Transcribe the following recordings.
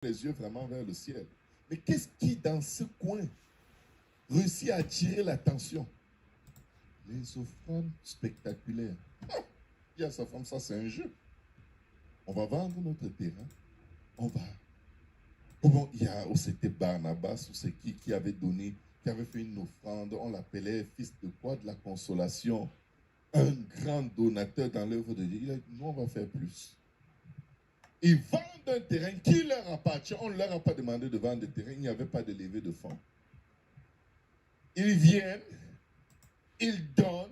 les yeux vraiment vers le ciel. Mais qu'est-ce qui, dans ce coin, réussit à attirer l'attention? Les offrandes spectaculaires. Ah, il y a sa femme, ça c'est un jeu. On va vendre notre terrain. On va. Comment il y a, c'était Barnabas, ou c'est qui avait donné, qui avait fait une offrande, on l'appelait fils de quoi? De la consolation. Un grand donateur dans l'œuvre de Dieu. Il a dit, nous on va faire plus. Ils vendent un terrain qui leur appartient. On ne leur a pas demandé de vendre le terrain. Il n'y avait pas de levée de fonds. Ils viennent, ils donnent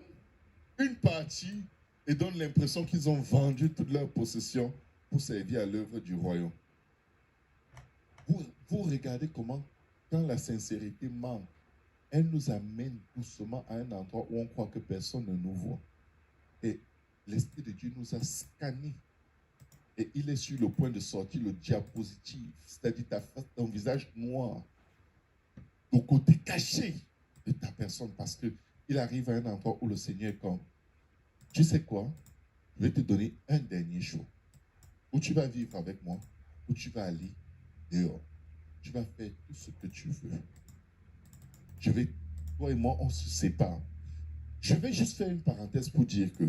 une partie et donnent l'impression qu'ils ont vendu toute leur possession pour servir à l'œuvre du royaume. Vous regardez comment, quand la sincérité manque, elle nous amène doucement à un endroit où on croit que personne ne nous voit. Et l'Esprit de Dieu nous a scannés. Et il est sur le point de sortir le diapositive, c'est-à-dire ton visage noir, au côté caché de ta personne, parce qu'il arrive à un endroit où le Seigneur est comme, tu sais quoi, je vais te donner un dernier choix. Où tu vas vivre avec moi, où tu vas aller dehors. Tu vas faire tout ce que tu veux. Toi et moi, on se sépare. Je vais juste faire une parenthèse pour dire que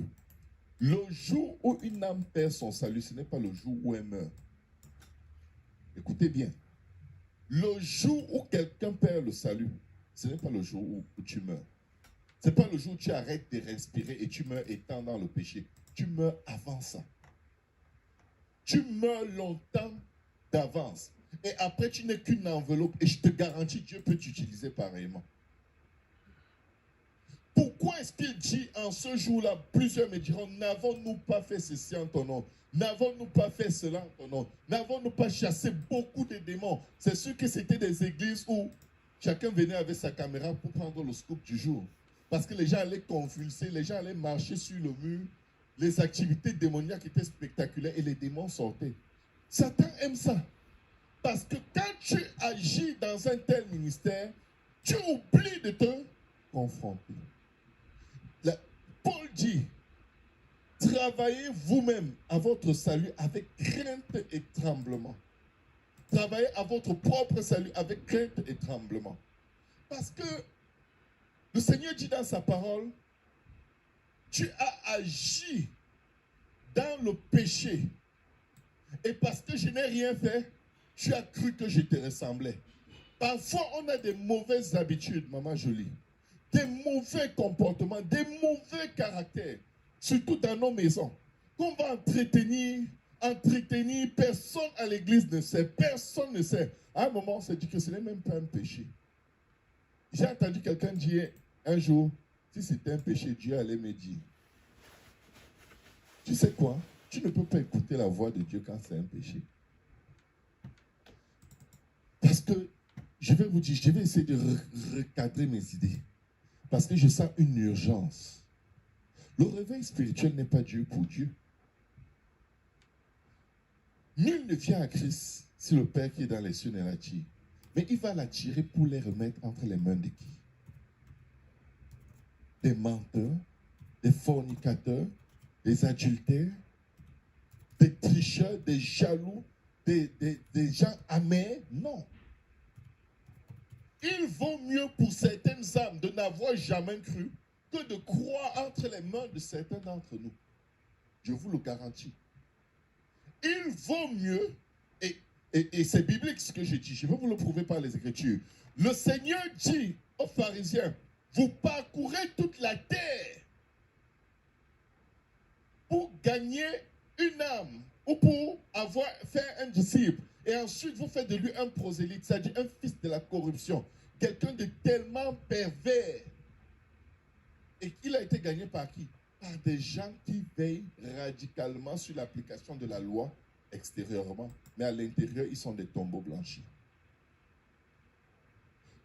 le jour où une âme perd son salut, ce n'est pas le jour où elle meurt. Écoutez bien. Le jour où quelqu'un perd le salut, ce n'est pas le jour où tu meurs. Ce n'est pas le jour où tu arrêtes de respirer et tu meurs étant dans le péché. Tu meurs avant ça. Tu meurs longtemps d'avance. Et après, tu n'es qu'une enveloppe. Et je te garantis, Dieu peut t'utiliser pareillement. Pourquoi est-ce qu'il dit en ce jour-là, plusieurs me diront, n'avons-nous pas fait ceci en ton nom? N'avons-nous pas fait cela en ton nom? N'avons-nous pas chassé beaucoup de démons? C'est sûr que c'était des églises où chacun venait avec sa caméra pour prendre le scoop du jour. Parce que les gens allaient convulser, les gens allaient marcher sur le mur. Les activités démoniaques étaient spectaculaires et les démons sortaient. Satan aime ça. Parce que quand tu agis dans un tel ministère, tu oublies de te confronter. Paul dit, travaillez vous-même à votre salut avec crainte et tremblement. Travaillez à votre propre salut avec crainte et tremblement. Parce que le Seigneur dit dans sa parole, tu as agi dans le péché. Et parce que je n'ai rien fait, tu as cru que je te ressemblais. Parfois, on a des mauvaises habitudes, maman jolie. Des mauvais comportements, des mauvais caractères, surtout dans nos maisons, qu'on va entretenir, personne à l'église ne sait, personne ne sait. À un moment, on s'est dit que ce n'est même pas un péché. J'ai entendu quelqu'un dire un jour, si c'était un péché, Dieu allait me dire. Tu sais quoi? Tu ne peux pas écouter la voix de Dieu quand c'est un péché. Parce que, je vais vous dire, je vais essayer de recadrer mes idées. Parce que je sens une urgence. Le réveil spirituel n'est pas Dieu pour Dieu. Nul ne vient à Christ si le Père qui est dans les cieux ne l'attire. Mais il va l'attirer pour les remettre entre les mains de qui? Des menteurs, des fornicateurs, des adultères, des tricheurs, des jaloux, des gens amers. Non. Il vaut mieux pour certaines âmes de n'avoir jamais cru que de croire entre les mains de certains d'entre nous. Je vous le garantis. Il vaut mieux, et c'est biblique ce que je dis, je vais vous le prouver par les Écritures. Le Seigneur dit aux pharisiens, vous parcourez toute la terre pour gagner une âme ou pour faire un disciple. Et ensuite, vous faites de lui un prosélyte, c'est-à-dire un fils de la corruption. Quelqu'un de tellement pervers. Et qu'il a été gagné par qui? Par des gens qui veillent radicalement sur l'application de la loi extérieurement. Mais à l'intérieur, ils sont des tombeaux blanchis.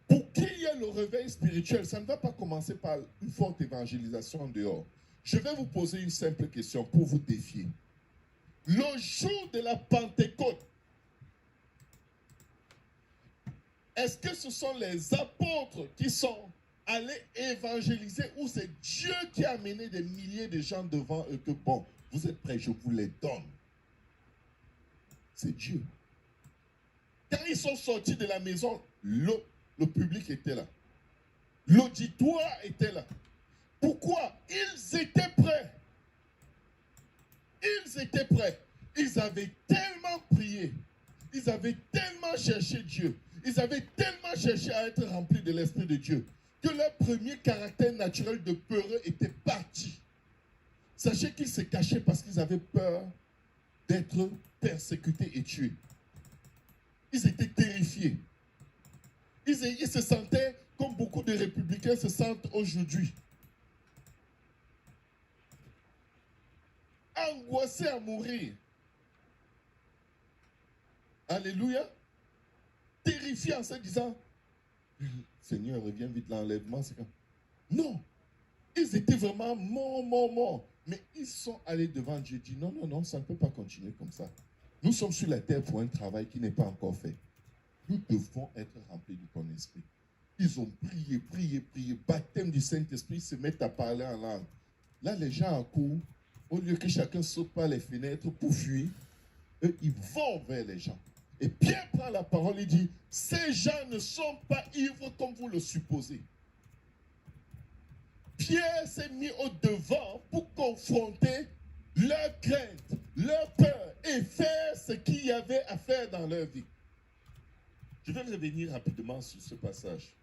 Pour qu'il y ait le réveil spirituel, ça ne va pas commencer par une forte évangélisation dehors. Je vais vous poser une simple question pour vous défier. Le jour de la Pentecôte, est-ce que ce sont les apôtres qui sont allés évangéliser ou c'est Dieu qui a amené des milliers de gens devant eux que bon, vous êtes prêts, je vous les donne. C'est Dieu. Quand ils sont sortis de la maison, le public était là. L'auditoire était là. Pourquoi? Ils étaient prêts. Ils étaient prêts. Ils avaient tellement prié. Ils avaient tellement cherché Dieu. Ils avaient tellement cherché à être remplis de l'Esprit de Dieu que leur premier caractère naturel de peureux était parti. Sachez qu'ils se cachaient parce qu'ils avaient peur d'être persécutés et tués. Ils étaient terrifiés. Ils se sentaient comme beaucoup de républicains se sentent aujourd'hui. Angoissés à mourir. Alléluia. Terrifiés en se disant, Seigneur, reviens vite, l'enlèvement, c'est comme... Non. Ils étaient vraiment morts. Mais ils sont allés devant Dieu et dit, non, ça ne peut pas continuer comme ça. Nous sommes sur la terre pour un travail qui n'est pas encore fait. Nous devons être remplis de ton esprit. Ils ont prié, baptême du Saint-Esprit, ils se mettent à parler en langue. Là, les gens accourent, au lieu que chacun saute par les fenêtres pour fuir, eux, ils vont vers les gens. Et Pierre prend la parole et dit, ces gens ne sont pas ivres comme vous le supposez. Pierre s'est mis au devant pour confronter leur crainte, leur peur et faire ce qu'il y avait à faire dans leur vie. Je vais revenir rapidement sur ce passage.